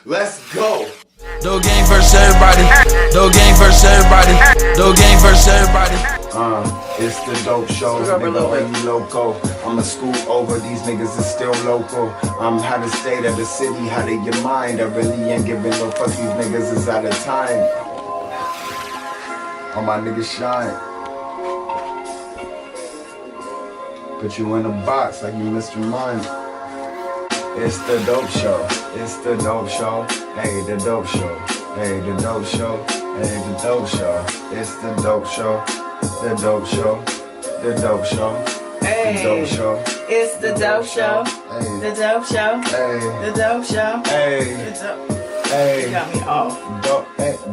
Let's go. Do gang versus everybody. Do gang versus everybody. Do gang versus everybody. It's the dope show. Nigga, baby loco. I'ma scoot over. These niggas is still local. How the state of the city, how they get mind. I really ain't giving no fuck. These niggas is out of time. All my niggas shine. Put you in a box like you Mr. Mind. It's the dope show. It's the dope show. Hey, the dope show. Hey, the dope show. Hey, the dope show. It's the dope show. The dope show. The dope show. Hey, the dope show. It's the dope show. Hey. The dope show. Hey. The dope show. Hey. The dope. Hey. You got me off.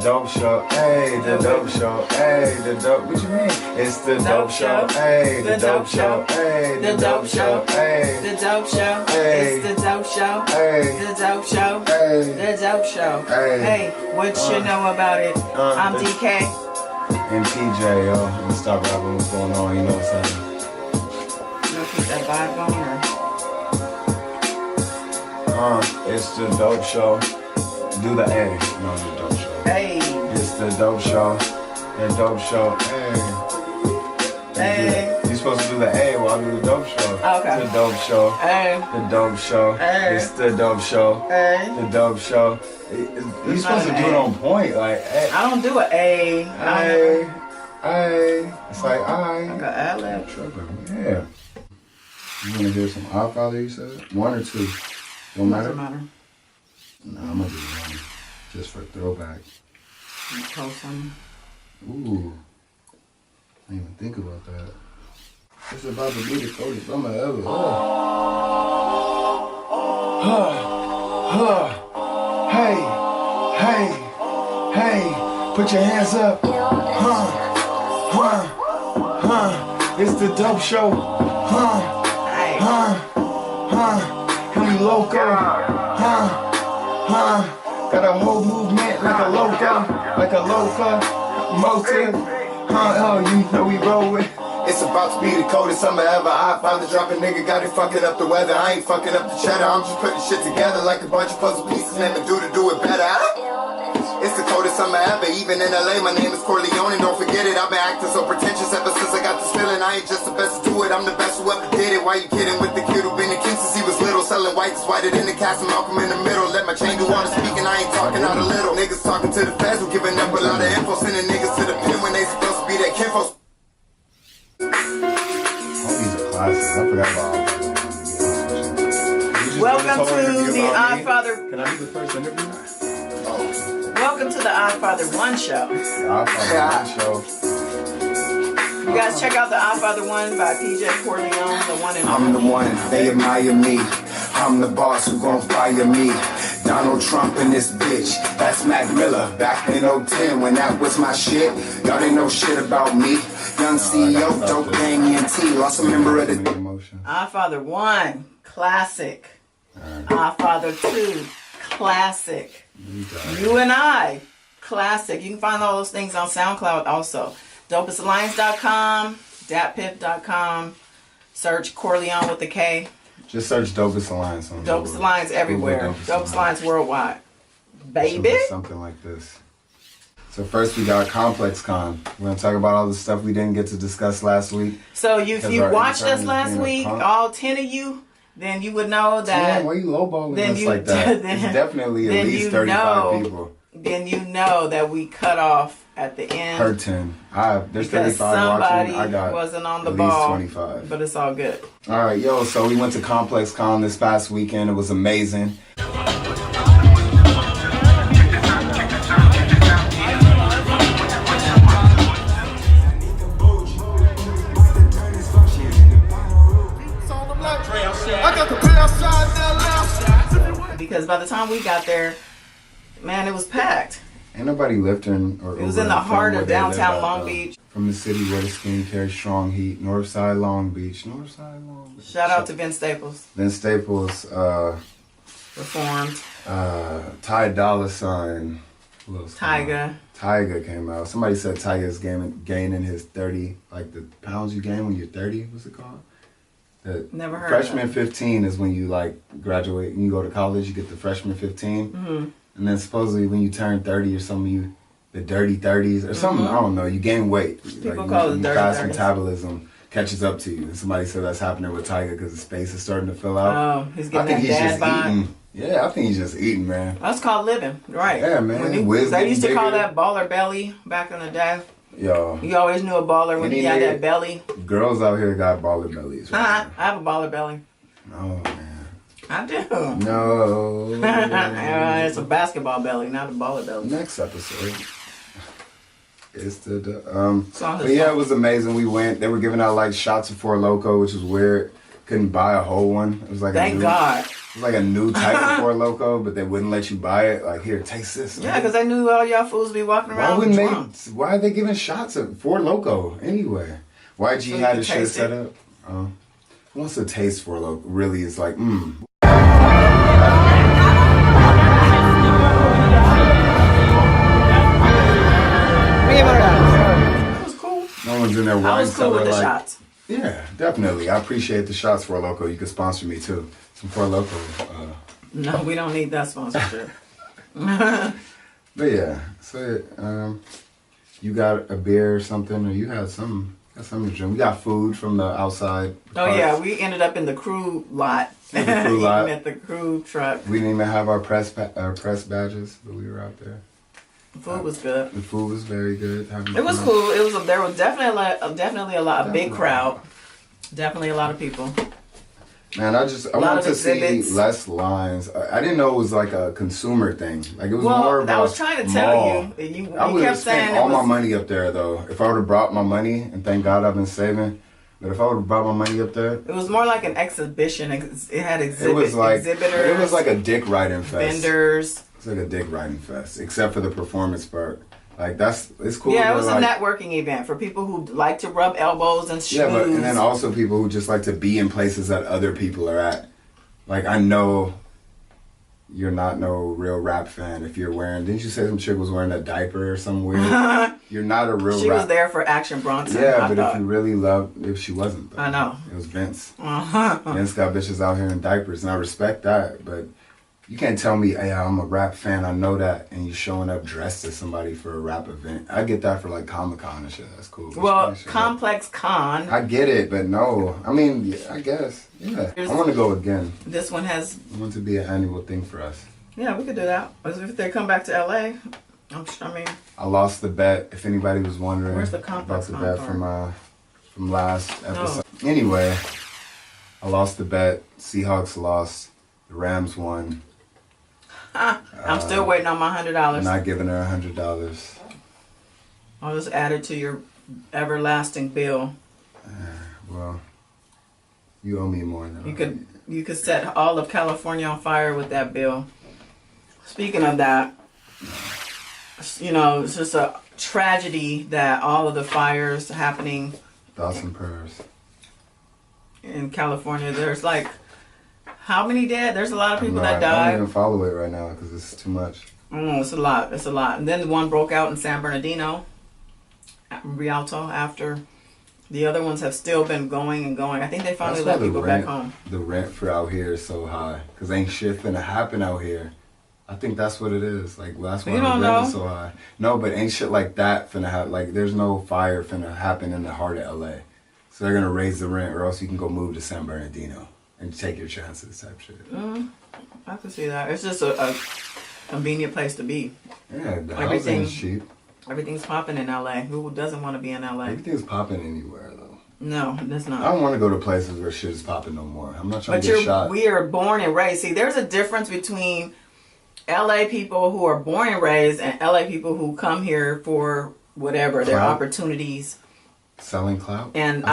Dope show. Hey, the dope show. Hey, the dope. What you mean? It's the dope show. Hey, the dope show. Hey, the dope show. Hey, the dope show. Hey. It's the dope show. Hey, the dope show. Hey, the dope show. Hey, hey, what you know about it? I'm DK. And Pjay, yo. Let me stop rapping. What's going on? You know what's happening. You gonna keep that vibe going, or? It's the dope show. Do the A. No, the dope show. Hey. It's the dope show. The dope show. Hey. Hey. You're supposed to do the A while I do the dope show. Okay. The dope show. Hey. The dope show. Hey. It's the dope show. Hey. The dope show. You're supposed to do it on point. Like, hey. I don't do an A. Hey. Hey. It's like, I got ad-lib. Yeah. You want to hear some Oddfather, you said? One or two? Don't matter? Doesn't matter. No, I'm going to do one. Just for throwback. Post something. Ooh. I didn't even think about that. It's about to be the coldest summer ever. Hey, hey, hey, put your hands up. It's the dope show. Can we loco? Got a whole movement like a loco, motive. You know we roll with. It's about to be the coldest summer ever. Oddfather dropping nigga, got it fucking up the weather. I ain't fucking up the cheddar. I'm just putting shit together like a bunch of puzzle pieces. Never do it better. It's the coldest summer ever. Even in LA, my name is Korleone. Don't forget it. I've been acting so pretentious ever since I got this feeling. I ain't just the best to do it. I'm the best who ever did it. Why you kidding with the kid who been a king since he was little? Selling whites, whiter than the cast and Malcolm in the middle. Let my chain do all the speaking. I ain't talking out a little. Niggas talking to the feds who giving up a lot of info. Sending niggas to the pen when they supposed to be their kinfolk. I forgot about welcome to the Oddfather. Can I be the first interview? Oh. Welcome to the Oddfather 1 show. Oddfather 1 show. You guys check out the Oddfather 1 by Pjay Korleone, the one and only. I'm the one, they admire me. I'm the boss who gon' fire me. Donald Trump and this bitch. That's Mac Miller. Back in 010 when that was my shit. Y'all didn't know shit about me. Young CEO, dope gang ENT. Lost a member of the Oddfather 1, classic. Oddfather 2, classic. You and I, classic. You can find all those things on SoundCloud also. DopestAlliance.com, datpiff.com. Search Korleone with the K. Just search Dopest Alliance on Dopest Alliance everywhere. Dopest Alliance worldwide. Baby. Something like this. So first we got Complexcon. We're going to talk about all the stuff we didn't get to discuss last week. So if you watched us last week, all 10 of you, then you would know that... Damn, why you lowballing us like that? It's definitely at least 35 people. Then you know that we cut off at the end. Per 10. There's 35 somebody watching. I got wasn't on the at ball, least 25. but it's all good. All right, yo, so we went to Complexcon this past weekend. It was amazing. Because by the time we got there, man, it was packed. Ain't nobody lifting or it was in the heart of downtown Long Beach. From the city where the skin carries strong heat, Northside Long Beach. Northside Long Beach. Shout out to Vince Staples. Vince Staples, performed. Ty Dolla $ign. Tyga. Tyga came out. Somebody said Tyga's gaining his 30, like the pounds you gain when you're 30, what's it called? Never heard freshman of 15 is when you like graduate and you go to college, you get the freshman 15. And then supposedly when you turn 30 or something, the dirty 30s or something, I don't know, you gain weight. People call it dirty fast 30s. metabolism catches up to you. And somebody said that's happening with Tyga because his space is starting to fill out. Oh, he's I getting think that he's dad just bod. eating. Yeah, I think he's just eating, man. That's called living, right? Yeah, man. They used to call that baller belly back in the day. Yo. You always knew a baller when he had that belly. Girls out here got baller bellies. Right I have a baller belly. Oh, man. I do. No. It's a basketball belly, not a baller belly. Next episode. It's the but yeah, it was amazing. We went. They were giving out like shots of Four Loko, which was weird. Couldn't buy a whole one. It was like Thank God. It was like a new type of Four Loko, but they wouldn't let you buy it. Like, here, taste this. Yeah, because they knew all y'all fools be walking around drunk. Why are they giving shots of Four Loko anyway? YG had his shit set up. Who wants to taste Four Loko? Really, it's like, That was cool. No one's in there. I was cool with the shots. Yeah, definitely. I appreciate the shots, Four Loko. You can sponsor me too. Some Four Loko. No, we don't need that sponsorship. But yeah, so you got a beer or something, or you had something to drink. We got food from the outside. Oh yeah, we ended up in the crew lot. The crew lot. At the crew truck. We didn't even have our press badges, but we were out there. The food was good. The food was very good. It was cool. There was definitely a lot, a big crowd. Definitely a lot of people. Man, I wanted to see less lines. I didn't know it was like a consumer thing. Like it was more of I was trying to tell you. You would have kept saying spent all my money up there though. If I would have brought my money, and thank God I've been saving. But if I would have brought my money up there, it was more like an exhibition. It had exhibitors. It was like a dick riding fest. Vendors. It's like a dick riding fest, except for the performance part. Like it's cool. Yeah, it was a networking event for people who like to rub elbows and schmooze. Yeah, and then also people who just like to be in places that other people are at. Like I know you're not no real rap fan if you're wearing. Didn't you say some chick was wearing a diaper or something weird? You're not a real. She was there for Action Bronson. Yeah, but if you really love, if she wasn't, though. I know it was Vince. Vince got bitches out here in diapers, and I respect that, but. You can't tell me, hey, I'm a rap fan, I know that, and you showing up dressed as somebody for a rap event. I get that for like Comic-Con and shit, that's cool. Well, Complexcon. I get it, but no. I mean, yeah, I guess, yeah. I want to go again. This one has... I want it to be an annual thing for us. Yeah, we could do that. If they come back to LA, I mean... I lost the bet, if anybody was wondering. Where's the Complexcon about the bet from last episode. No. Anyway, I lost the bet. Seahawks lost. The Rams won. I'm still waiting on my $100. I'm not giving her $100. I'll just add it to your everlasting bill. Well, you owe me more now. You could set all of California on fire with that bill. Speaking of that, you know, it's just a tragedy that all of the fires happening. Thoughts and prayers. In California, there's like. How many dead? There's a lot of people that died. I don't even follow it right now because it's too much. It's a lot. It's a lot. And then the one broke out in San Bernardino, Rialto, after the other ones have still been going and going. I think they finally let people back home. The rent for out here is so high because ain't shit finna happen out here. I think that's what it is. Like, well, that's why the rent is so high. No, but ain't shit like that finna happen. Like, there's no fire finna happen in the heart of LA. So they're gonna raise the rent or else you can go move to San Bernardino. And take your chances type shit. I can see that. It's just a convenient place to be. Yeah, the housing is cheap. Everything's popping in LA. Who doesn't want to be in LA? Everything's popping anywhere though. No, that's not. I don't want to go to places where shit is popping no more. I'm not trying to get shot. We are born and raised. See, there's a difference between LA people who are born and raised and LA people who come here for whatever, their opportunities. Selling clout. And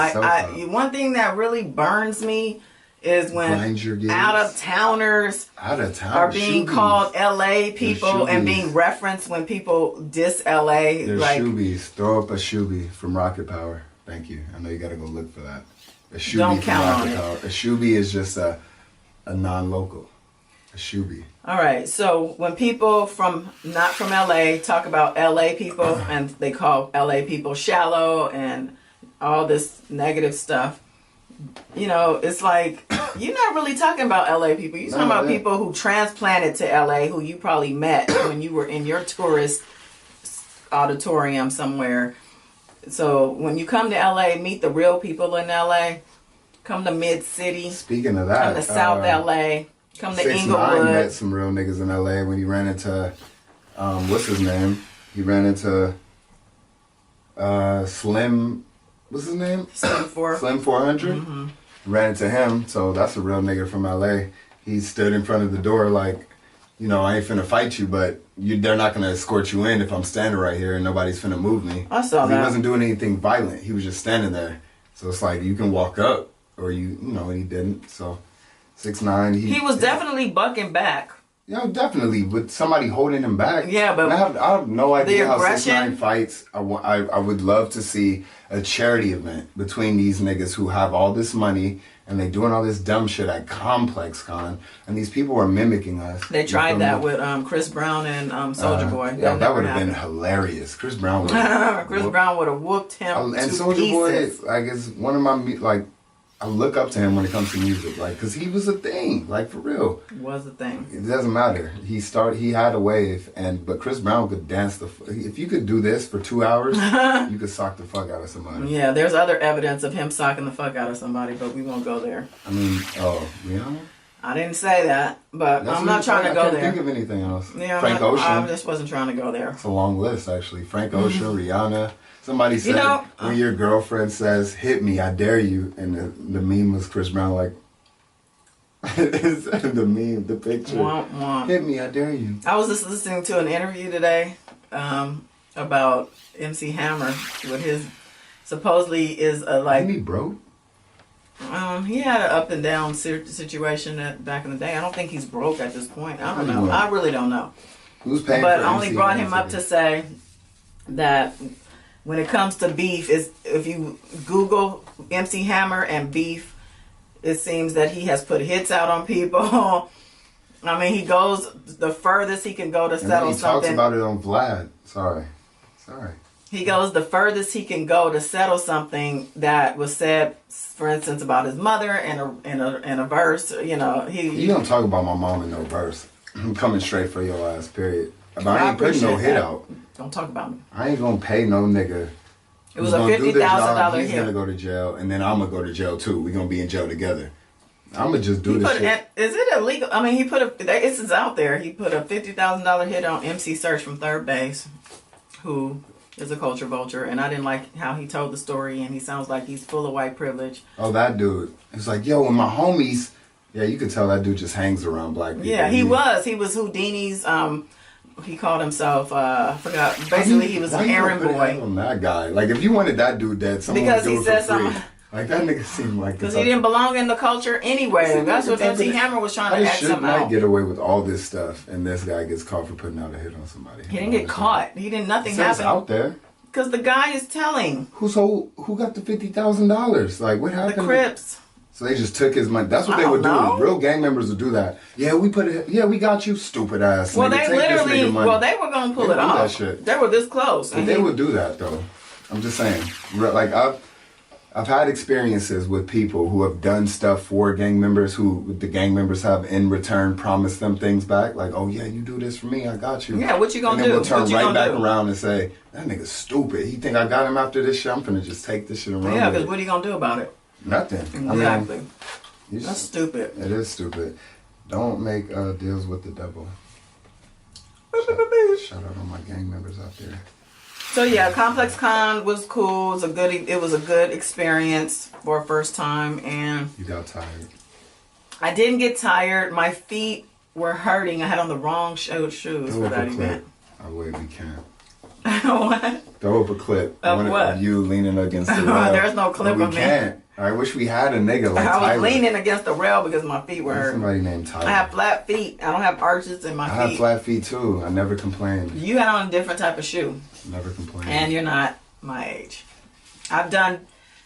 one thing that really burns me is when out-of-towners are being called LA people and being referenced when people diss LA. There's shoobies. Throw up a shoobie from Rocket Power. Thank you. I know you got to go look for that. A shoobie Don't from Rocket Power. A shoobie is just a non-local. A shoobie. All right. So when people not from LA talk about LA people and they call LA people shallow and all this negative stuff, you know, it's like you're not really talking about LA people. You're talking about people who transplanted to LA, who you probably met when you were in your tourist auditorium somewhere. So when you come to LA, meet the real people in LA. Come to Mid City. Speaking of that, come to South LA. Come to 6ix9ine Inglewood. met some real niggas in LA when he ran into what's his name? He ran into Slim. What's his name? Slim 400. Mm-hmm. Ran into him, so that's a real nigga from LA. He stood in front of the door like, you know, I ain't finna fight you, but they're not gonna escort you in if I'm standing right here and nobody's finna move me. I saw that. He wasn't doing anything violent. He was just standing there. So it's like you can walk up, or you know, he didn't. So 6ix9ine, he was definitely bucking back. Yeah, definitely, with somebody holding him back. Yeah, but I have no idea how aggression, 6ix9ine fights. I would love to see a charity event between these niggas who have all this money and they doing all this dumb shit at Complexcon, and these people are mimicking us. They tried that with Chris Brown and Soulja Boy. Yeah, that would have been hilarious. Chris Brown would Brown would have whooped him and to Soulja Boy, pieces. like, is one of my, like, I look up to him when it comes to music, like, cause he was a thing, like, for real. Was a thing. It doesn't matter. He had a wave, but Chris Brown could dance if you could do this for 2 hours, you could sock the fuck out of somebody. Yeah, there's other evidence of him socking the fuck out of somebody, but we won't go there. I mean, Rihanna? I didn't say that, but I'm not trying to go there. I can't think of anything else. Yeah, Frank Ocean. I just wasn't trying to go there. It's a long list, actually. Frank Ocean, Rihanna. Somebody said, when your girlfriend says, hit me, I dare you, and the meme was Chris Brown, like, the meme, the picture. Womp, womp. Hit me, I dare you. I was just listening to an interview today about MC Hammer with his, supposedly is a, like... Isn't he broke? He had an up and down situation back in the day. I don't think he's broke at this point. I don't know. I really don't know. Who's paying but for I only MC brought Hammer him up to say that when it comes to beef, if you Google MC Hammer and beef, it seems that he has put hits out on people. I mean, he goes the furthest he can go to settle something. He talks about it on Vlad. Sorry. He goes the furthest he can go to settle something that was said, for instance, about his mother in a verse. You know, You don't talk about my mom in no verse. I'm coming straight for your ass, period. But I ain't putting no hit out. Don't talk about me. I ain't gonna pay no nigga. It was a $50,000 hit. He's gonna go to jail, and then I'm gonna go to jail too. We're gonna be in jail together. I'm gonna just do this shit. Is it illegal? I mean, this is out there. He put a $50,000 hit on MC Search from Third Base, who is a culture vulture, and I didn't like how he told the story, and he sounds like he's full of white privilege. Oh, that dude. It's like, yo, and my homies. Yeah, you could tell that dude just hangs around black people. Yeah, he was. He was Houdini's. He called himself. I forgot. Basically, he was an errand boy. On that guy, like, if you wanted that dude dead, someone because would do he it said for free. something. Like, that nigga seemed like because he didn't belong in the culture anyway. That's what MC Hammer was trying to act something out. Might get away with all this stuff, and this guy gets caught for putting out a hit on somebody. He didn't get caught. He didn't. Nothing happened. Out there. Because the guy is telling. Who got the $50,000? Like, what happened? The Crips. So they just took his money. That's what they would do. Real gang members would do that. Yeah, we got you, stupid ass. Well, they literally, they were gonna pull it off. That shit. They were this close. But they would do that though. I'm just saying. Like I've had experiences with people who have done stuff for gang members who the gang members have in return promised them things back. Like, oh yeah, you do this for me, I got you. Yeah, what you gonna do? And then we'll turn right back around and say, that nigga's stupid. He think I got him after this shit. I'm finna just take this shit around. Yeah, because what are you gonna do about it? Nothing. Exactly. I mean, that's stupid. It is stupid. Don't make deals with the devil. Shout out all my gang members out there. So yeah, Complexcon was cool. It was a good experience for a first time, and you got tired. I didn't get tired. My feet were hurting. I had on the wrong shoes for that event. Oh wait, we can't. What? Throw up a clip. Of what? Of you leaning against the rail. There's no clip of me. We can't. I wish we had a nigga like Tyler. I was leaning against the rail because my feet were hurting. Somebody named Tyler. I have flat feet. I don't have arches in my feet. I have flat feet too. I never complained. You had on a different type of shoe. Never complained. And you're not my age. I've done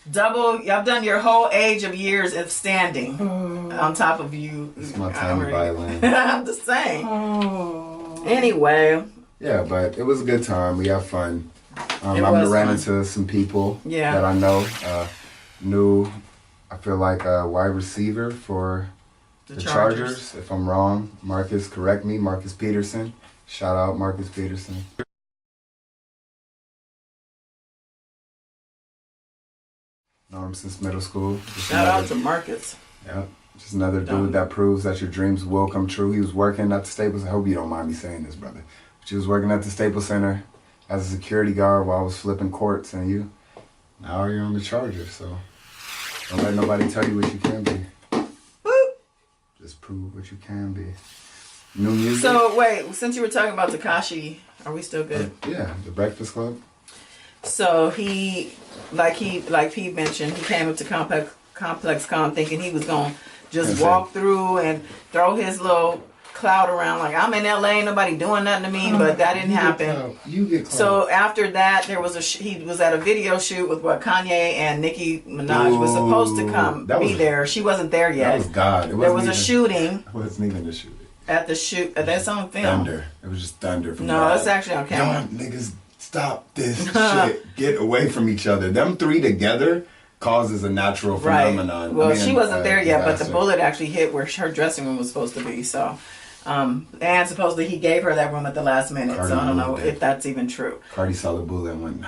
your whole age of years of standing on top of you. It's my tiny violin. I'm just saying. Anyway. Yeah, but it was a good time. We had fun. I ran into some people that I know. I feel like a wide receiver for the Chargers. If I'm wrong, Marcus, correct me. Marcus Peterson. Shout out Marcus Peterson. Known him since middle school. Shout out to Marcus. Yep. Just another dude that proves that your dreams will come true. He was working at the Staples. I hope you don't mind me saying this, brother. But he was working at the Staples Center as a security guard while I was flipping courts, and now you're on the Chargers. So don't let nobody tell you what you can be. Boop. Just prove what you can be. New music. So wait, since you were talking about Tekashi, are we still good? Yeah, the Breakfast Club. So he mentioned, he came up to Complexcon thinking he was gonna just walk through and throw his little clout around like, I'm in LA, ain't nobody doing nothing to me, but that didn't happen. You get clout. So after that, there was he was at a video shoot with Kanye and Nicki Minaj was supposed to come be there. She wasn't there yet. That was God. There was a shooting. It wasn't even the shooting. At the shoot, that's on film. Thunder. It was just thunder from No, God. it's actually on camera. Y'all niggas, stop this shit. Get away from each other. Them three together causes a natural phenomenon. Right. Well, she wasn't there yet, but the bullet actually hit where her dressing room was supposed to be. So, and supposedly he gave her that room at the last minute. CARDI so I don't know if that's even true. CARDI saw the bullet and went.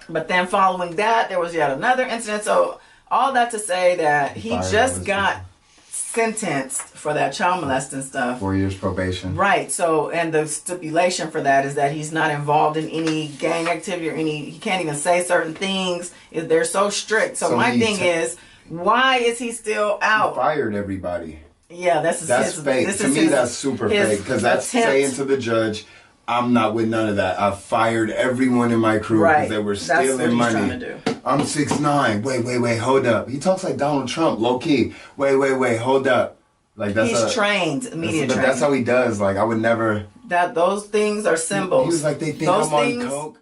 But then following that, there was yet another incident. So all that to say that he just got sentenced for that child molesting stuff. 4 years probation. Right. So, and the stipulation for that is that he's not involved in any gang activity or he can't even say certain things. They're so strict. So my thing is, why is he still out? He fired everybody. Yeah, that's fake. To me, that's super fake because that's saying to the judge, I'm not with none of that. I fired everyone in my crew because they were stealing money. I'm 6'9". Wait, hold up. He talks like Donald Trump, low key. Wait, hold up. Like he's trained, media trained. That's how he does. Like I would never. Those things are symbols. He was like, they think I'm on coke.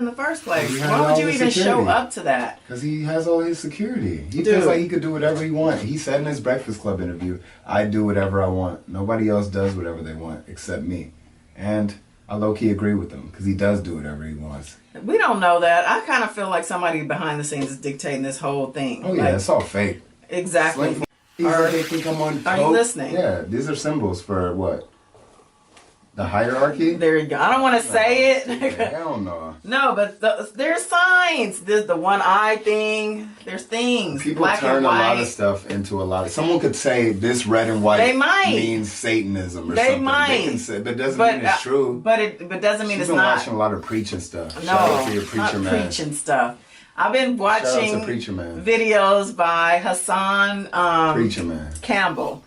In the first place, why would you even show up to that? Because he has all his security. He feels like he could do whatever he wants. He said in his Breakfast Club interview, I do whatever I want. Nobody else does whatever they want except me. And I low-key agree with him because he does do whatever he wants. We don't know that. I kind of feel like somebody behind the scenes is dictating this whole thing. Oh, yeah, it's all fake. Exactly. They think I'm on coke. Are you listening? Yeah, these are symbols for what? The hierarchy? There you go. I don't want to say it. Hell no. No, but there's signs. There's the one eye thing. There's things. People turn a lot of stuff into a lot of. Someone could say this red and white means Satanism or something. They might. They can say, but it doesn't mean it's true. But doesn't mean it's not. She's been watching a lot of preaching stuff. No, shout out to your preacher not man. Preaching stuff. I've been watching preacher man. videos by Hasaan preacher man. Campbell.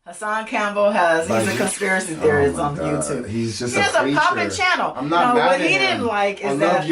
Hasaan Campbell he's a conspiracy theorist on YouTube. He's just he has a popping channel. I'm not mad at him. What he didn't like is that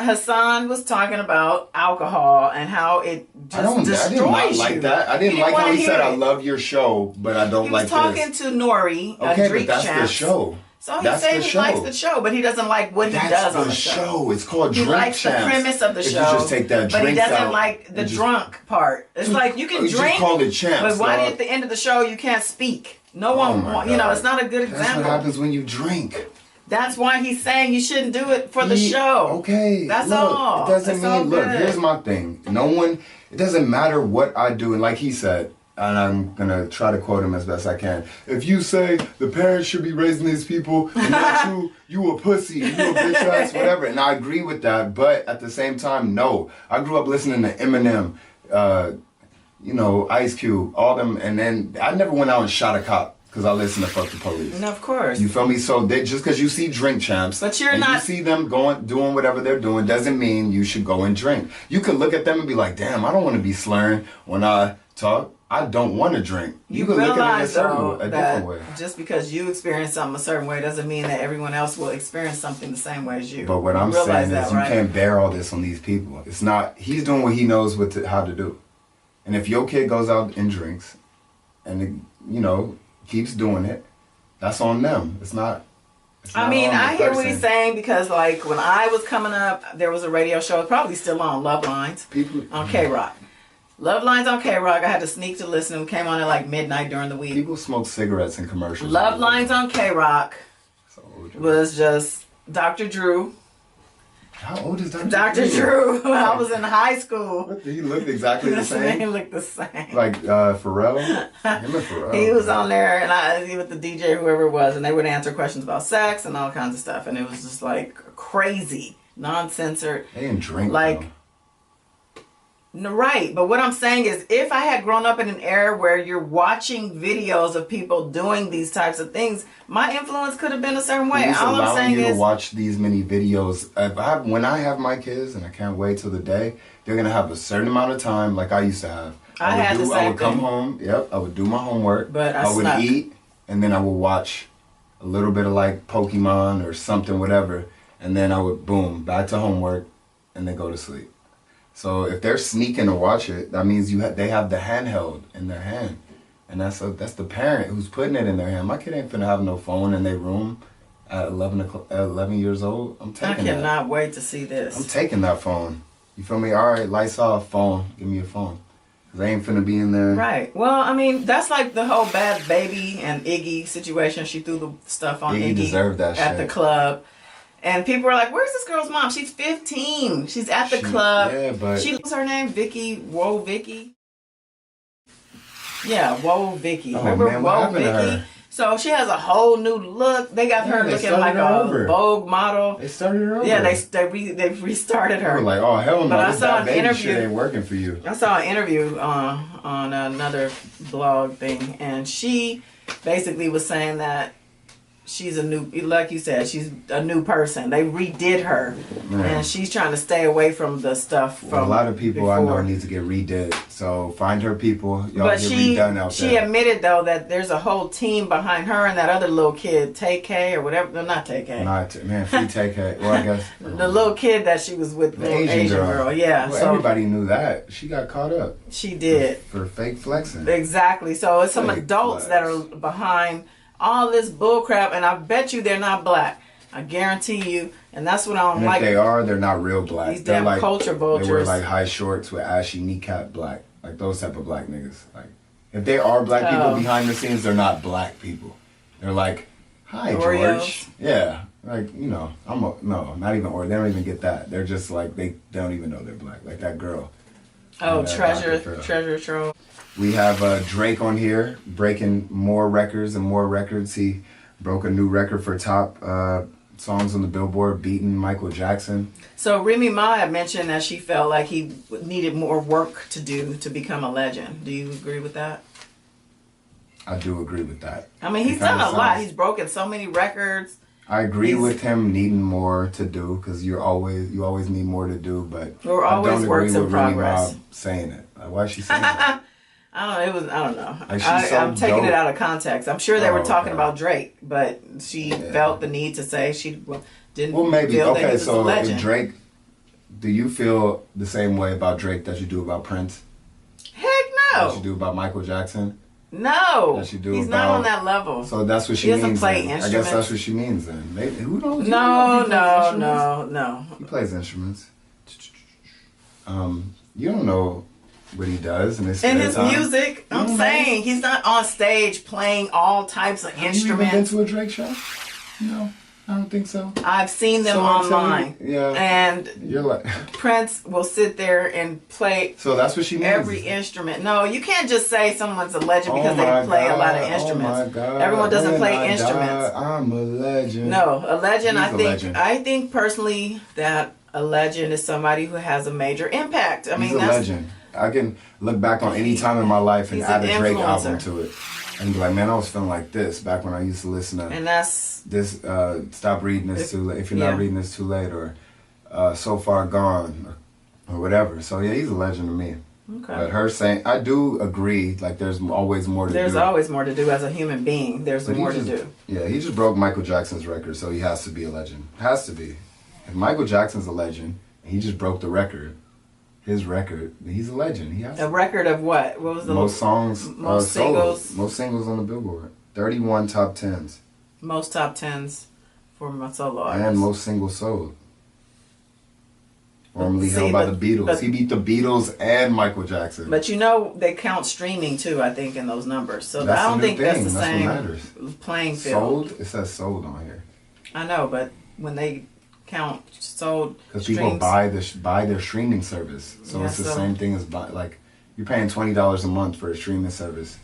Hasaan was talking about alcohol and how it just destroys you. I didn't like that. I didn't like how he said, I love your show, but I don't like this. He was talking to Nori, but that's the show. So he said he likes the show, but he doesn't like what he does on the show. It's called Drink Champs. He likes the premise of the show. You just take that but he doesn't like the drunk part. It's like you can drink, call it champs, but why at the end of the show you can't speak? No one, it's not a good example. That's what happens when you drink. That's why he's saying you shouldn't do it for the show. Okay. That's all. It doesn't mean, look, here's my thing. It doesn't matter what I do. And like he said, and I'm going to try to quote him as best I can. If you say the parents should be raising these people, and not you a pussy, you a bitch ass, whatever. And I agree with that. But at the same time, no. I grew up listening to Eminem, Ice Cube, all them. And then I never went out and shot a cop because I listened to Fuck the Police. No, of course. You feel me? So just because you see Drink Champs, but you see them doing whatever they're doing, doesn't mean you should go and drink. You could look at them and be like, damn, I don't want to be slurring when I talk. I don't want to drink. You can look at it a different way. Just because you experience something a certain way doesn't mean that everyone else will experience something the same way as you. But what I'm saying is you can't bear all this on these people. It's not, he's doing what he knows how to do. And if your kid goes out and drinks and, keeps doing it, that's on them. It's not I hear what he's saying because, like, when I was coming up, there was a radio show, probably still on, Love Lines, on K-Rock. Love Lines on K-Rock. I had to sneak to listen. It came on at like midnight during the week. People smoke cigarettes in commercials. Love Lines on K-Rock was just Dr. Drew. How old is Dr. Dr. Drew. I was in high school. He looked exactly the same. He looked the same. Like Pharrell? Him and Pharrell. He was on there, and I with the DJ, whoever it was, and they would answer questions about sex and all kinds of stuff, and it was just like crazy, non-censored. They didn't drink, like. No, right, but what I'm saying is, if I had grown up in an era where you're watching videos of people doing these types of things, my influence could have been a certain way. All I'm saying is, to watch these many videos. When I have my kids, and I can't wait till the day, they're gonna have a certain amount of time, like I used to have. I would come home. Yep, I would do my homework. But I would eat, and then I would watch a little bit of like Pokemon or something, whatever, and then I would boom back to homework, and then go to sleep. So if they're sneaking to watch it, that means they have the handheld in their hand, and that's the parent who's putting it in their hand. My kid ain't finna have no phone in their room at 11 years old. I'm taking that. I cannot wait to see this. I'm taking that phone. You feel me? All right, lights off, phone. Give me a phone. Cause they ain't finna be in there. Right. Well, I mean, that's like the whole Bad Baby and Iggy situation. She threw the stuff on Iggy deserved that at the club. And people were like, where's this girl's mom? She's 15. She's at the club. Yeah, but... What's her name? Vicky? Whoa, Vicky? Yeah, Whoa, Vicky. Oh, remember man, Whoa, Vicky? So she has a whole new look. They got her looking like a Vogue model. They started her over. Yeah, they restarted her. They were like, oh, hell no. But I saw an interview. Shit ain't working for you. I saw an interview on another blog thing, and she basically was saying that she's a new, like you said, she's a new person. They redid her, and she's trying to stay away from the stuff from a lot of people before. I know need to get redid. So find her people. Y'all get redone out there. She admitted though that there's a whole team behind her and that other little kid, TK or whatever. No, not TK. Man, free TK. Well, I guess the little kid that she was with, the Asian girl. Yeah. Well, so everybody knew that. She got caught up. She did for fake flexing. Exactly. So it's some fake adults that are behind all this bullcrap, and I bet you they're not black. I guarantee you, and that's what I don't like. If they are, they're not real black. These damn culture vultures. They wear like high shorts with ashy kneecap black, like those type of black niggas. Like, if they are black people behind the scenes, they're not black people. They're like, hi George. Yeah, like no, not even or they don't even get that. They're just like they don't even know they're black. Like that girl. Oh, Treasure Trove. We have Drake on here, breaking more records and more records. He broke a new record for top songs on the Billboard, beating Michael Jackson. So Remy Ma had mentioned that she felt like he needed more work to do to become a legend. Do you agree with that? I do agree with that. I mean, he's done a lot. He's broken so many records. I agree with him needing more to do because you always need more to do, but we're always I don't works agree in with progress. Remy Ma saying it. Like, why is she saying that? I don't know. Like, I'm taking it out of context. I'm sure they were talking about Drake, but she felt the need to say she didn't feel that he was a legend. If Drake, do you feel the same way about Drake that you do about Prince? Heck no. That you do about Michael Jackson? No. That you do He's not on that level. So that's what she means. He doesn't play instruments. I guess that's what she means then. Maybe, who knows? No. He plays instruments. You don't know what he does in his music. I'm saying he's not on stage playing all types of instruments. Have you even been to a Drake show? No, I don't think so. I've seen them online. And you're like Prince will sit there and play. So that's what she means. Every instrument. No, you can't just say someone's a legend because they play a lot of instruments. Oh my God. Everyone doesn't play instruments. I'm a legend. No, a legend. Legend. I think personally that a legend is somebody who has a major impact. I mean, he's a legend. I can look back on any time in my life and add a Drake album to it. And be like, man, I was feeling like this back when I used to listen to this, Stop Reading This Too Late. If you're not reading this too late, or So Far Gone, or whatever. So yeah, he's a legend to me. Okay. But her saying, I do agree, like there's always more to do. There's always more to do as a human being. There's more to do. Yeah, he just broke Michael Jackson's record, so he has to be a legend. Has to be. If Michael Jackson's a legend, and he just broke the record, his record, he's a legend. He has a record of what? What was the most songs, most singles, most singles on the Billboard. 31 top 10s. Most top 10s for my solo artist. And most singles sold. Formerly held by the Beatles. He beat the Beatles and Michael Jackson. But you know, they count streaming too, I think, in those numbers. So that's I don't think that's the that's same what matters. playing field. Sold? It says sold on here. I know, but when they count sold, because people buy their streaming service, so yeah, it's the same thing as like you're paying $20 a month for a streaming service.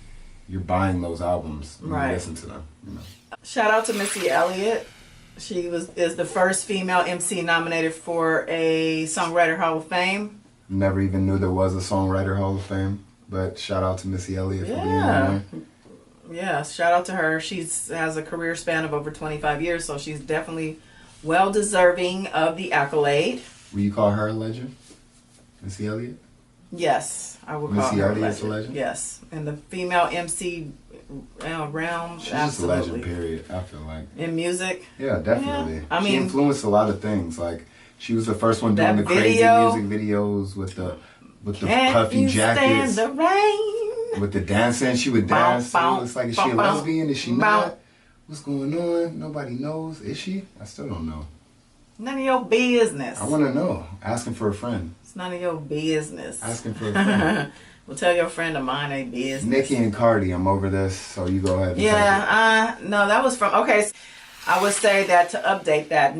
You're buying those albums when you listen to them. You know. Shout out to Missy Elliott. She is the first female MC nominated for a Songwriter Hall of Fame. Never even knew there was a Songwriter Hall of Fame, but shout out to Missy Elliott for being there. Yeah, shout out to her. She has a career span of over 25 years, so she's definitely well deserving of the accolade. Will you call her a legend? Missy Elliott? Yes, I will call Missy her Elliott's a legend. Yes, in the female MC realm, she's just a legend, period, I feel like. In music? Yeah, definitely. Yeah. I mean, she influenced a lot of things. Like, she was the first one doing the crazy music videos with the puffy jackets. Stand the rain? With the dancing, she would dance. It looks like, is she a lesbian? Is she not? What's going on? Nobody knows. Is she? I still don't know. None of your business. I want to know. Asking for a friend. It's none of your business. Asking for a friend. Well, tell your friend of mine a business. Nicki and CARDI, I'm over this, so you go ahead and no, that was from, okay, so I would say that to update that,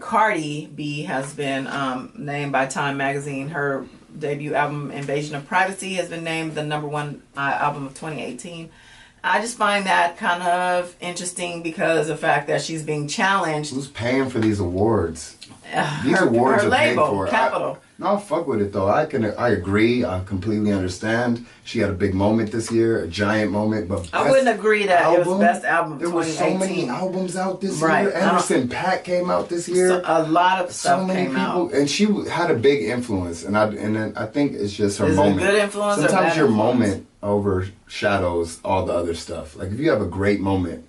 Cardi B has been named by Time Magazine. Her debut album, Invasion of Privacy, has been named the #1 album of 2018. I just find that kind of interesting because of the fact that she's being challenged. Who's paying for these awards? These awards are paid for. Capital. No, fuck with it though. I agree. I completely understand. She had a big moment this year, a giant moment. But I wouldn't agree that it was best album of 2018. There were so many albums out this year. Anderson .Paak came out this year. So a lot of stuff came out. And she had a big influence. And I think it's just her moment. Is it a good influence? Sometimes your moment overshadows all the other stuff. Like if you have a great moment,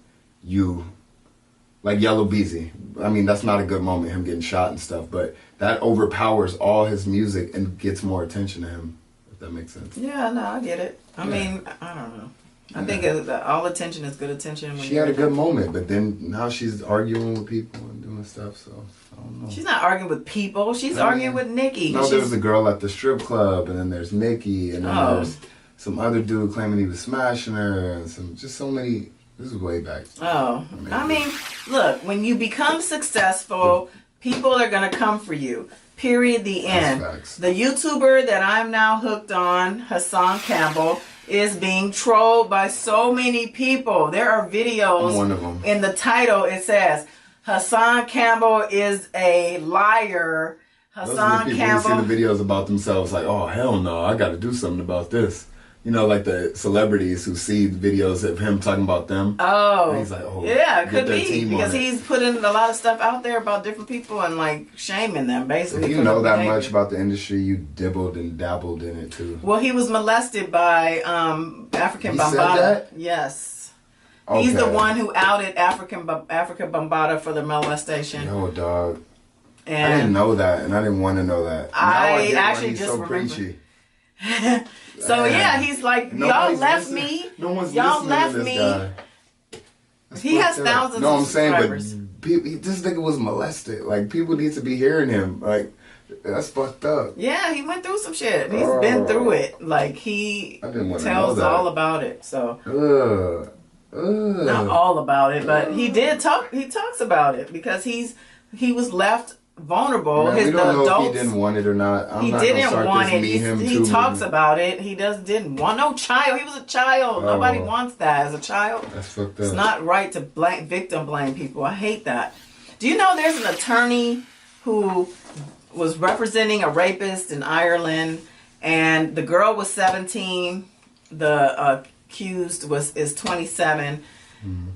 like Yellow Beezy. I mean, that's not a good moment, him getting shot and stuff, but that overpowers all his music and gets more attention to him, if that makes sense. Yeah, no, I get it. I mean, I don't know. I think all attention is good attention. When she had a good moment, but then now she's arguing with people and doing stuff, so I don't know. She's not arguing with people. She's arguing with Nicki. No, there's a girl at the strip club, and then there's Nicki, and then there's some other dude claiming he was smashing her, and just so many... This is way back. Oh. I mean, look, when you become successful, people are going to come for you. Period. The end. The YouTuber that I'm now hooked on, Hasaan Campbell, is being trolled by so many people. There are videos. One of them. In the title, it says, Hasaan Campbell is a liar. Hasaan Campbell. Those are the people who see the videos about themselves like, oh, hell no, I got to do something about this. You know, like the celebrities who see the videos of him talking about them. Oh. And he's like, oh. Yeah, it could be. Because he's putting a lot of stuff out there about different people and, like, shaming them, basically. If you know that much about the industry, you dibbled and dabbled in it, too. Well, he was molested by African Bambaataa. Said that? Yes. Okay. He's the one who outed African Bambaataa for the molestation. Yo, dog. And I didn't know that, and I didn't want to know that. I actually just so remember. Preachy. So yeah, he's like, y'all left me. No one's y'all left to this me. Guy. He has thousands of subscribers. But this nigga was molested. Like, people need to be hearing him. Like, that's fucked up. Yeah, he went through some shit. He's been through it. Like, he tells all about it. So not all about it, but he did talk. He talks about it because he was left vulnerable. Man, we don't know if he didn't want it or not. He didn't want it. He talks about it. He didn't want no child. He was a child. Nobody wants that as a child. That's fucked up. It's not right to victim blame people. I hate that. Do you know there's an attorney who was representing a rapist in Ireland, and the girl was 17. The accused is 27.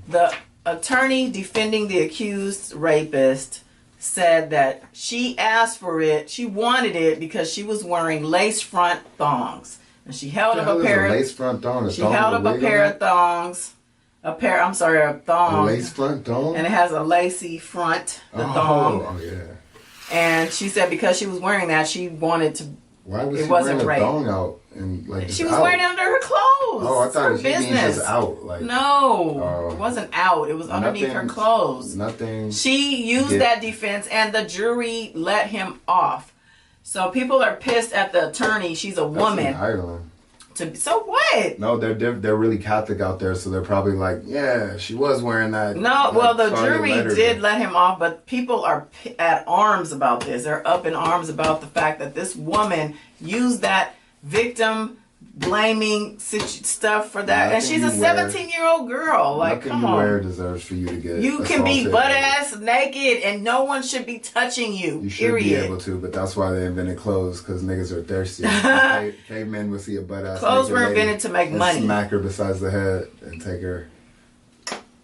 The attorney defending the accused rapist said that she asked for it. She wanted it because she was wearing lace front thongs, and she held up a pair of lace front thong. She held up a pair of thongs. A thong. A lace front thong. And it has a lacy front. The thong. Oh yeah. And she said because she was wearing that, she wanted to Why was It she wasn't wearing a rape. thong out and like She was wearing it under her clothes. Oh, I thought it's she her means business. just out. Like No, it wasn't out. It was underneath her clothes. Nothing. She used that defense, and the jury let him off. So people are pissed at the attorney. She's a woman. That's in Ireland. So what? No, they're really Catholic out there, so they're probably like, yeah, she was wearing that. No, well, the Scarlet jury letter. did let him off, but people are at arms about this. They're up in arms about the fact that this woman used that victim blaming stuff for that, and she's a 17-year-old girl. Like, come on. Nothing you wear deserves for you to get. You can be butt ass naked, and no one should be touching you. You should be able to, but that's why they invented clothes, because niggas are thirsty. Cavemen would see a butt ass. Clothes were invented to make money. Smack her besides the head and take her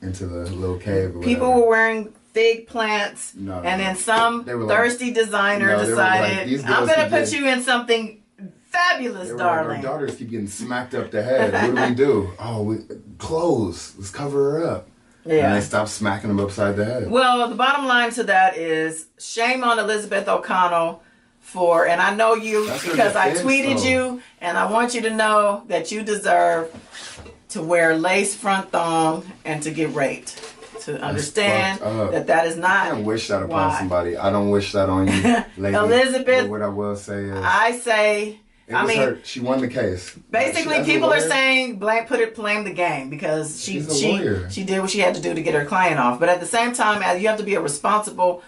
into the little cave. Or people were wearing fig plants, no, and then some thirsty designer decided, I'm gonna put you in something fabulous, darling. Our daughters keep getting smacked up the head. What do? Oh, clothes. Let's cover her up. Yeah. And they stop smacking them upside the head. Well, the bottom line to that is shame on Elizabeth O'Connell for, and I know you because I tweeted you, and I want you to know that you deserve to wear lace front thong and to get raped. To understand that is not. I don't wish that upon somebody. I don't wish that on you, lady. Elizabeth. But what I will say is, I say. She won the case. Basically, people are saying blame the game because she did what she had to do to get her client off. But at the same time, you have to be a responsible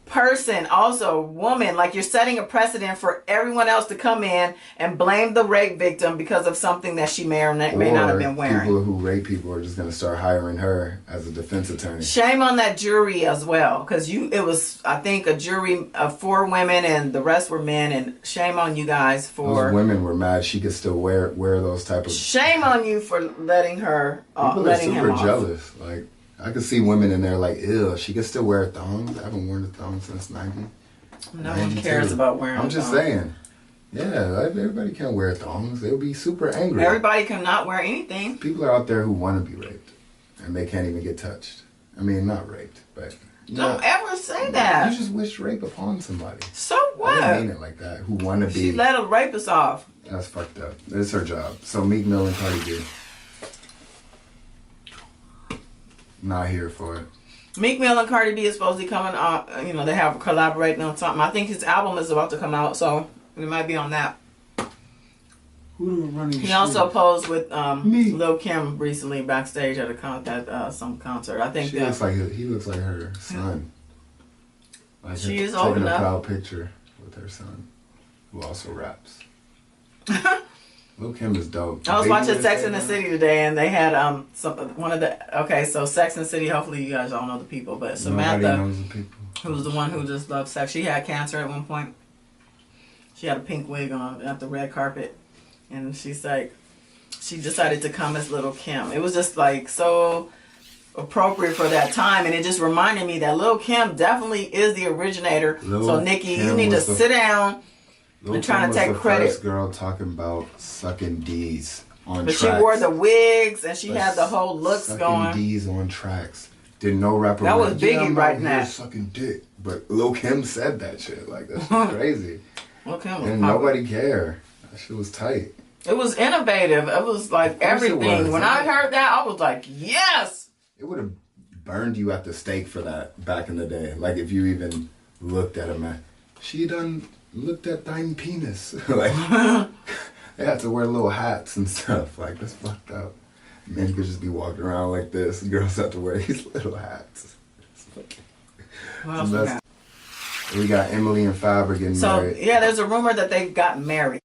person, also woman. Like, you're setting a precedent for everyone else to come in and blame the rape victim because of something that she may or may not have been wearing. People who rape people are just going to start hiring her as a defense attorney. Shame on that jury as well, because it was, I think, a jury of 4 women and the rest were men, and shame on you guys for. Those women were mad she could still wear those type of. Shame on you for letting her. People are super jealous. Like, I could see women in there like, ew, she can still wear thongs. I haven't worn a thong since 90. No one cares about wearing I'm just saying. Yeah, everybody can't wear thongs. They'll be super angry. Everybody cannot wear anything. People are out there who want to be raped, and they can't even get touched. I mean, not raped, but. Don't ever say that. You just wish rape upon somebody. So what? I didn't mean it like that. Who want to be. She let a rapist off. That's fucked up. It's her job. So Meek Mill and Cardi B. Not here for it. Meek Mill and Cardi B is supposed to be coming on. They have collaborating on something. I think his album is about to come out, so we might be on that. He also posed with Lil Kim recently backstage at some concert. I think he looks like her son. Like she is old enough. Taking a proud picture with her son, who also raps. Lil Kim is dope. I was watching Sex and the City today, and they had so Sex and the City. Hopefully, you guys all know the people, but Samantha, who was the one who just loved sex, she had cancer at one point. She had a pink wig on at the red carpet, and she's like, she decided to come as Lil Kim. It was just like so appropriate for that time, and it just reminded me that Lil Kim definitely is the originator. So Nikki, you need to sit down. And trying to take credit. First girl talking about sucking D's on but tracks. She wore the wigs and she had the whole looks going. Sucking D's on tracks. Didn't no rapper. That was Biggie right now. Sucking dick, but Lil Kim said that shit. Like, that's crazy. Lil Kim was and nobody cared. That shit was tight. It was innovative. It was like everything. When I heard that, I was like, yes. It would have burned you at the stake for that back in the day. Like, if you even looked at a man, she done. Looked at thine penis. Like, they had to wear little hats and stuff. Like, that's fucked up. Men could just be walking around like this. Girls have to wear these little hats. We got Emily and Fab are getting married. So, yeah, there's a rumor that they've gotten married.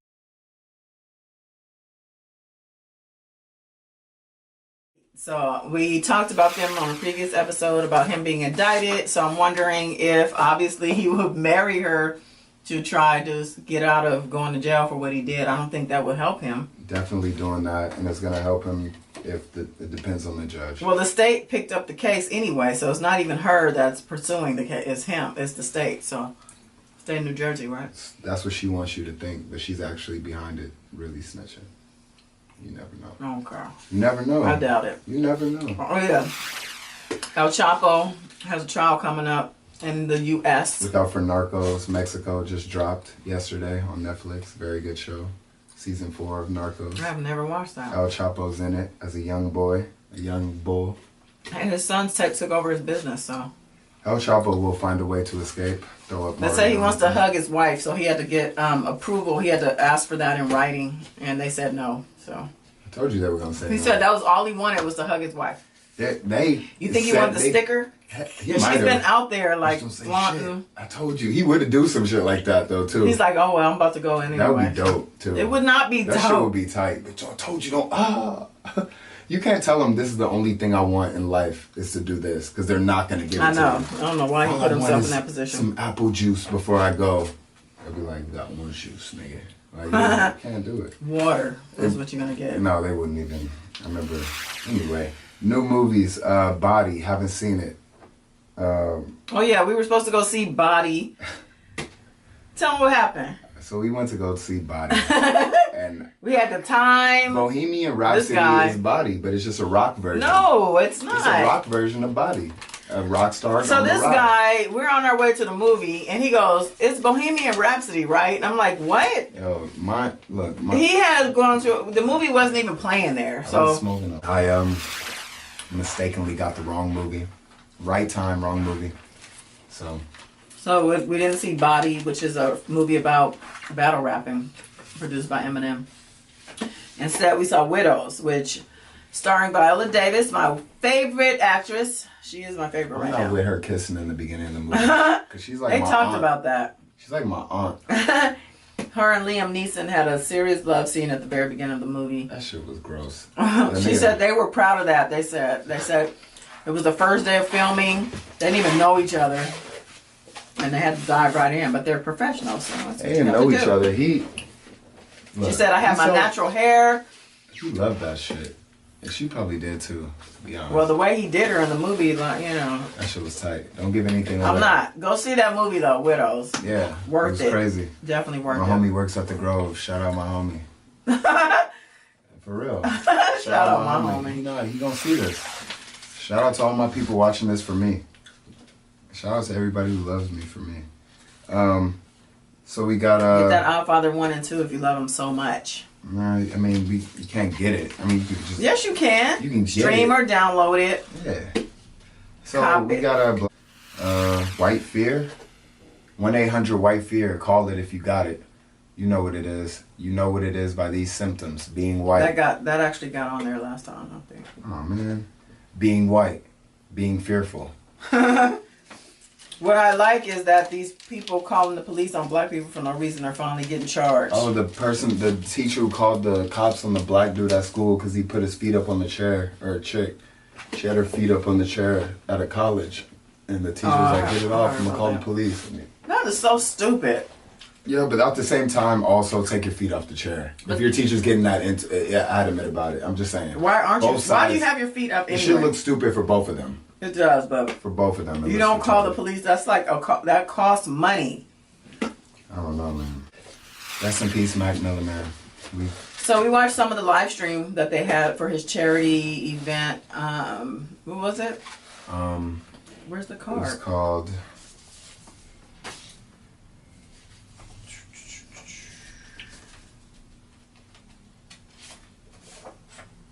So, we talked about them on a previous episode about him being indicted. So, I'm wondering if, obviously, he would marry her to try to get out of going to jail for what he did. I don't think that would help him. Definitely doing that, and it's going to help him if it depends on the judge. Well, the state picked up the case anyway, so it's not even her that's pursuing the case. It's him. It's the state. So, state of New Jersey, right? That's what she wants you to think, but she's actually behind it, really snitching. You never know. Okay. You never know. I doubt it. You never know. Oh, yeah. El Chapo has a trial coming up. in the U.S. Look out for Narcos. Mexico just dropped yesterday on Netflix. Very good show. Season 4 of Narcos. I've never watched that. El Chapo's in it as a young boy, a young bull. And his son took over his business, so. El Chapo will find a way to escape. Throw up. They say he wants to hug his wife, so he had to get approval. He had to ask for that in writing, and they said no. So. I told you they were gonna say. He no. said that was all he wanted was to hug his wife. They You think he wanted the sticker? Yeah, she's been out there like flaunting. I told you he would do some shit like that though too. He's like, oh well, I'm about to go in anyway. That would be dope too. It would not be that dope. That shit would be tight. But I told you don't. You can't tell them this is the only thing I want in life is to do this because they're not gonna give it to know. him. I don't know why he put himself in that position. Some apple juice before I go. I'll be like, got one juice, nigga. Like, you can't do it. Water is what you're gonna get. No, they wouldn't even. I remember. Anyway, new movies. Body. Haven't seen it. Oh yeah, we were supposed to go see Body. Tell them what happened. So we went to go see Body, and we had the time. Bohemian Rhapsody is Body, but it's just a rock version. No, it's not. It's a rock version of Body. A rock star. So this guy, we're on our way to the movie, and he goes, "It's Bohemian Rhapsody, right?" And I'm like, "What?" Yo, he had gone to the movie. Wasn't even playing there. So I mistakenly got the wrong movie. Right time, wrong movie. So we didn't see Body, which is a movie about battle rapping, produced by Eminem. Instead, we saw Widows, which starring Viola Davis, my favorite actress. She is my favorite right now. I'm not with her kissing in the beginning of the movie. Cause she's like they my talked aunt. about that. She's like my aunt. Her and Liam Neeson had a serious love scene at the very beginning of the movie. That shit was gross. She said they were proud of that. They said it was the first day of filming. They didn't even know each other. And they had to dive right in, but they're professionals. So they didn't know each other. She said, I have my natural hair. He loved that shit. And she probably did too, to be honest. Well, the way he did her in the movie, like, you know. That shit was tight. Don't give anything away. I'm not. Go see that movie, though, Widows. Yeah. Worth it. It was crazy. Definitely worth it. My homie works at the Grove. Shout out my homie. For real. Shout out my homie. Nah, he gonna see this. Shout out to all my people watching this for me. Shout out to everybody who loves me for me. So we got get that Oddfather 1 and 2 if you love them so much. I mean, you can't get it. I mean, you can just. Yes, you can. You can stream or download it. Yeah. So we got a White Fear. 1-800 Fear. Call it if you got it. You know what it is. You know what it is by these symptoms. Being white. That actually got on there last time, I think. Oh man. Being white. Being fearful. What I like is that these people calling the police on black people for no reason are finally getting charged. Oh, the teacher who called the cops on the black dude at school because he put his feet up on the chair, or a chick. She had her feet up on the chair at a college. And the teacher was like, get it off, I'm going to call the police. That is so stupid. Yeah, but at the same time, also take your feet off the chair. If your teacher's getting that adamant about it, I'm just saying. Why do you have your feet up anyway? It should look stupid for both of them. It does, but for both of them. You don't call the police. That's like that costs money. I don't know, man. Rest in peace, Mac Miller, man. So we watched some of the live stream that they had for his charity event. What was it? Where's the card? It was called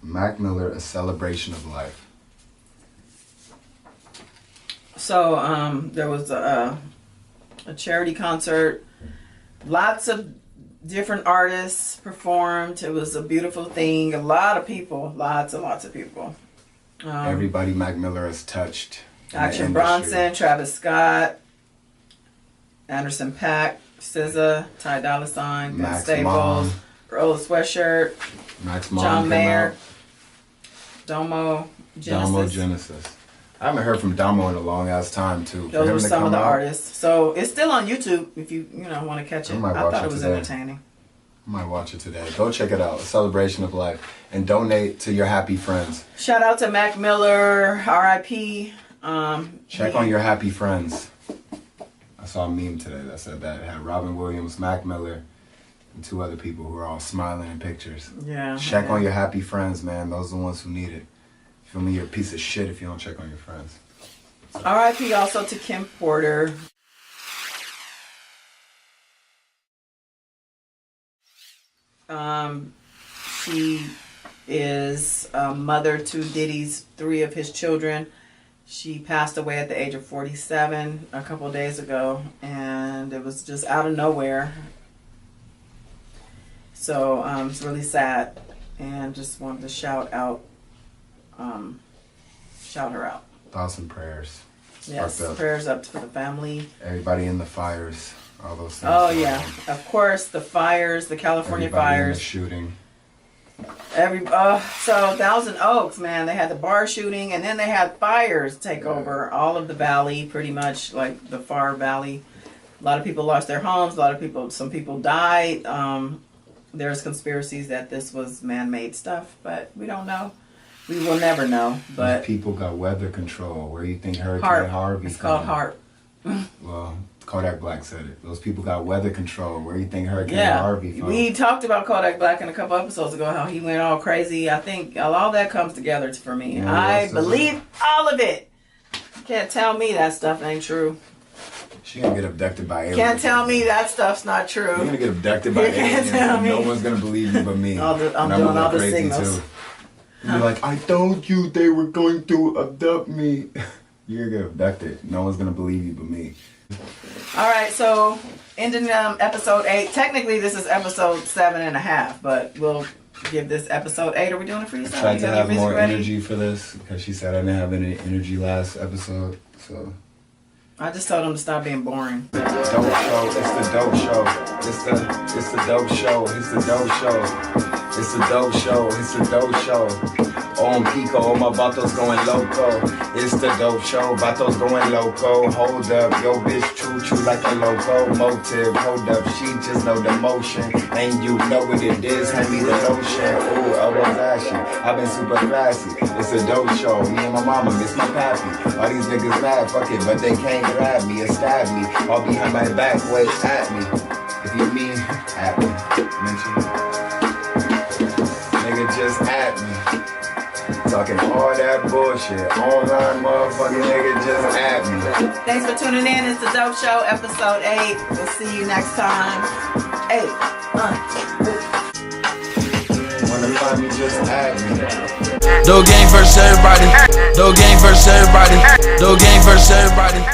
Mac Miller, A Celebration of Life. So there was a charity concert. Lots of different artists performed. It was a beautiful thing. A lot of people. Lots and lots of people. Everybody Mac Miller has touched. Action Bronson, Travis Scott, Anderson .Paak, SZA, Ty Dolla $ign, Ben Staples, Earl Sweatshirt, Max John Mayer, Domo Genesis. I haven't heard from Domo in a long ass time too. Those were some of the artists. So it's still on YouTube if you want to catch it. I thought it was entertaining. I might watch it today. Go check it out. A Celebration of Life. And donate to your happy friends. Shout out to Mac Miller, R.I.P. Check on your happy friends. I saw a meme today that said that. It had Robin Williams, Mac Miller, and 2 other people who are all smiling in pictures. Yeah. Check on your happy friends, man. Those are the ones who need it. Feel me? You're a piece of shit if you don't check on your friends. R.I.P. also to Kim Porter. She is a mother to Diddy's 3 of his children. She passed away at the age of 47 a couple of days ago, and it was just out of nowhere. So it's really sad, and just wanted to shout her out. Thoughts and prayers. Yes, prayers up to the family. Everybody in the fires, all those things. Oh yeah, of course, the fires, the California fires. In the shooting. So Thousand Oaks, man, they had the bar shooting, and then they had fires take over all of the valley, pretty much like the far valley. A lot of people lost their homes. Some people died. There's conspiracies that this was man-made stuff, but we don't know. We will never know. But those people got weather control. Where you think Hurricane Harvey? It's called HARP. Well, Kodak Black said it. Those people got weather control. Where you think Hurricane Harvey from? We talked about Kodak Black in a couple episodes ago, how he went all crazy. I think all that comes together for me. Yeah, I believe all of it. You can't tell me that stuff ain't true. She gonna get abducted by aliens. Can't tell me that stuff's not true. You're gonna get abducted by aliens. No one's gonna believe you but me. I'm doing all the signals. Too. You're like, I told you they were going to abduct me. You're gonna get abducted. No one's gonna believe you but me. Alright, so ending episode 8. Technically this is episode 7.5, but we'll give this episode 8. Are we doing it for you? I tried to have more energy for this because she said I didn't have any energy last episode. So I just told him to stop being boring. Dope show, it's the dope show. It's the dope show, it's the dope show. It's the dope show, it's the dope show. On Pico, all my vatos going loco. It's the dope show, vatos going loco. Hold up, yo bitch choo-choo like a locomotive. Hold up, she just know the motion. And you know what it is, hand me the lotion. Ooh, I was ashy, I've been super classy. It's a dope show, me and my mama miss my pappy. All these niggas mad, fuck it, but they can't grab me or stab me. All behind my back, wait at me. If you mean at me, mention nigga just at me. Talking all that bullshit. Online motherfucking nigga just at me. Thanks for tuning in. It's the Dope Show, episode 8. We'll see you next time. 8. Wanna find me, just at me. Dope gang versus everybody. Dope gang versus everybody. Dope gang versus everybody.